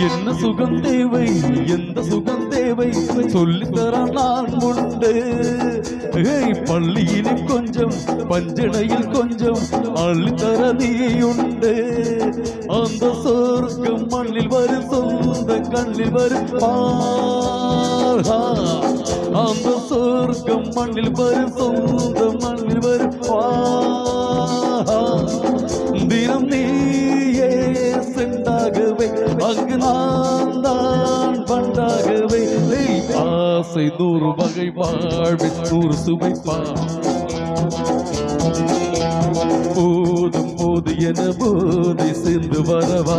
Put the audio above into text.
என்ன சுகம் தேவை எந்த சுகம் தேவை சொல்லித்தர நான் உண்டு. பள்ளியிலும் கொஞ்சம் பஞ்சனையில் கொஞ்சம் அள்ளித்தர நீ உண்டு. அந்த சொர்க்கம் மண்ணில் வரும் சொந்த கண்ணில் வரும் அந்த சொர்க்கம் மண்ணில் வரும் சொந்த மண்ணில் வரும் தினம் நீயே சென்றாகவே அங்கு நான் தான் பண்டாகவே. ஆசை 100 வகை வாழ்வில் 100 சுவைப்பா போதும் போது என போதை சேர்ந்து வரவா.